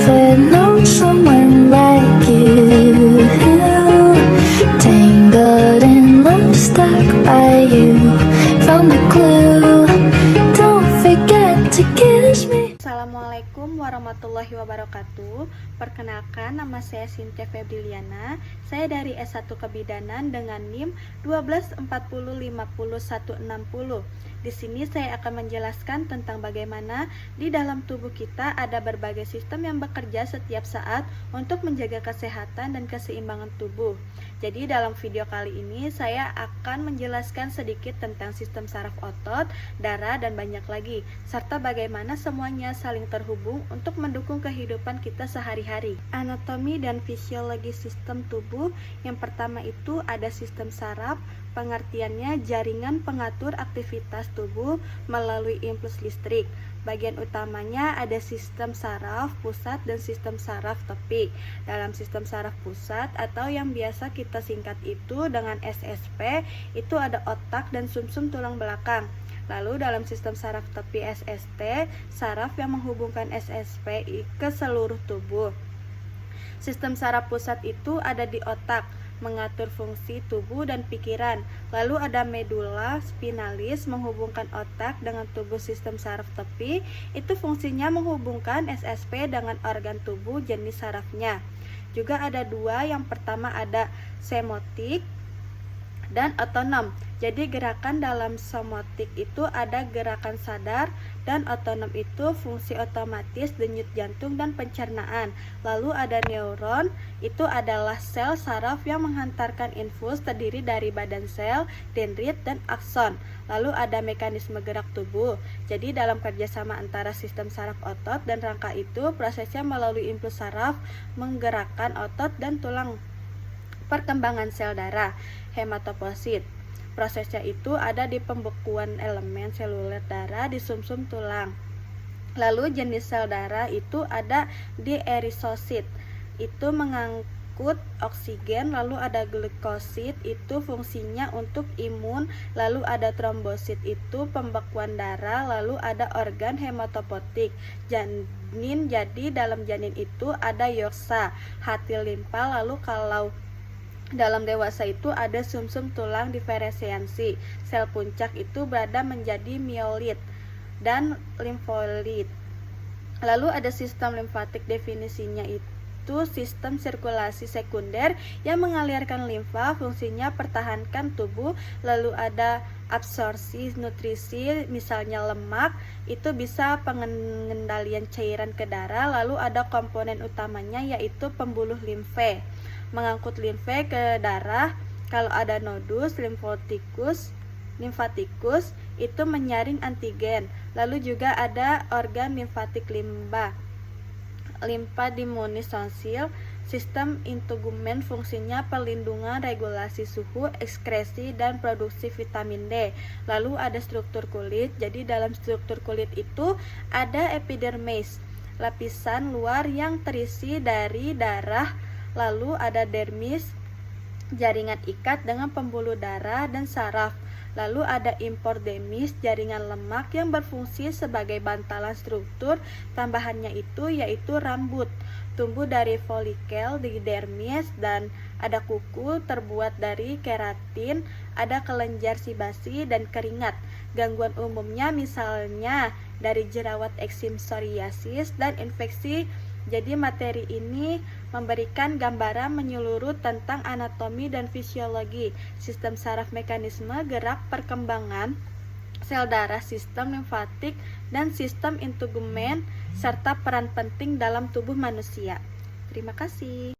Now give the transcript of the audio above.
never known someone like you. Tangled in love, stuck by you. Found the clue. Don't forget to kiss me. Assalamualaikum warahmatullahi wabarakatuh. Perkenalkan, nama saya Cynthia Febriliana. Saya dari S1 Kebidanan dengan NIM 1240500160. Di sini saya akan menjelaskan tentang bagaimana di dalam tubuh kita ada berbagai sistem yang bekerja setiap saat untuk menjaga kesehatan dan keseimbangan tubuh. Jadi dalam video kali ini saya akan menjelaskan sedikit tentang sistem saraf otot, darah, dan banyak lagi, serta bagaimana semuanya saling terhubung untuk mendukung kehidupan kita sehari-hari. Anatomi dan fisiologi sistem tubuh. Yang pertama itu ada sistem saraf. Pengertiannya jaringan pengatur aktivitas tubuh melalui impuls listrik. Bagian utamanya ada sistem saraf pusat dan sistem saraf tepi. Dalam sistem saraf pusat atau yang biasa kita singkat itu dengan SSP, itu ada otak dan sumsum tulang belakang. Lalu dalam sistem saraf tepi SST, saraf yang menghubungkan SSP ke seluruh tubuh. Sistem saraf pusat itu ada di otak, mengatur fungsi tubuh dan pikiran. Lalu ada medula spinalis menghubungkan otak dengan tubuh. Sistem saraf tepi itu fungsinya menghubungkan SSP dengan organ tubuh jenis sarafnya. Juga ada dua, yang pertama ada semotik dan otonom. Jadi gerakan dalam semotik itu ada gerakan sadar, dan otonom itu fungsi otomatis denyut jantung dan pencernaan. Lalu ada neuron, itu adalah sel saraf yang menghantarkan infus, terdiri dari badan sel, dendrit, dan akson. Lalu ada mekanisme gerak tubuh. Jadi dalam kerjasama antara sistem saraf otot dan rangka itu, prosesnya melalui impuls saraf menggerakkan otot dan tulang. Perkembangan sel darah, hematopoiesis. Prosesnya itu ada di pembekuan elemen seluler darah di sumsum tulang. Lalu jenis sel darah itu ada di eritrosit, itu mengangkut oksigen. Lalu ada glikosit, itu fungsinya untuk imun. Lalu ada trombosit, itu pembekuan darah. Lalu ada organ hematopoietik, janin. Jadi dalam janin itu ada yoksa, hati limpa. Lalu kalau dalam dewasa itu ada sumsum tulang diferensiasi. Sel puncak itu berada menjadi miolit dan limfolit. Lalu ada sistem limfatik, definisinya itu sistem sirkulasi sekunder yang mengalirkan limfa, fungsinya pertahankan tubuh. Lalu ada absorpsi nutrisi, misalnya lemak, itu bisa pengendalian cairan ke darah. Lalu ada komponen utamanya yaitu pembuluh limfe, mengangkut limfe ke darah. Kalau ada nodus limfatikus itu menyaring antigen. Lalu juga ada organ limfatik limpa dimunisosil. Sistem integumen fungsinya perlindungan, regulasi suhu, ekskresi, dan produksi vitamin D. Lalu ada struktur kulit. Jadi dalam struktur kulit itu ada epidermis, lapisan luar yang terisi dari darah. Lalu ada dermis, jaringan ikat dengan pembuluh darah dan saraf. Lalu ada impordermis, jaringan lemak yang berfungsi sebagai bantalan struktur tambahannya itu yaitu rambut, tumbuh dari folikel di dermis. Dan ada kuku terbuat dari keratin, ada kelenjar sibasi dan keringat. Gangguan umumnya misalnya dari jerawat, eksim, psoriasis, dan infeksi. Jadi materi ini memberikan gambaran menyeluruh tentang anatomi dan fisiologi sistem saraf, mekanisme gerak, perkembangan sel darah, sistem limfatik, dan sistem integumen, serta peran penting dalam tubuh manusia. Terima kasih.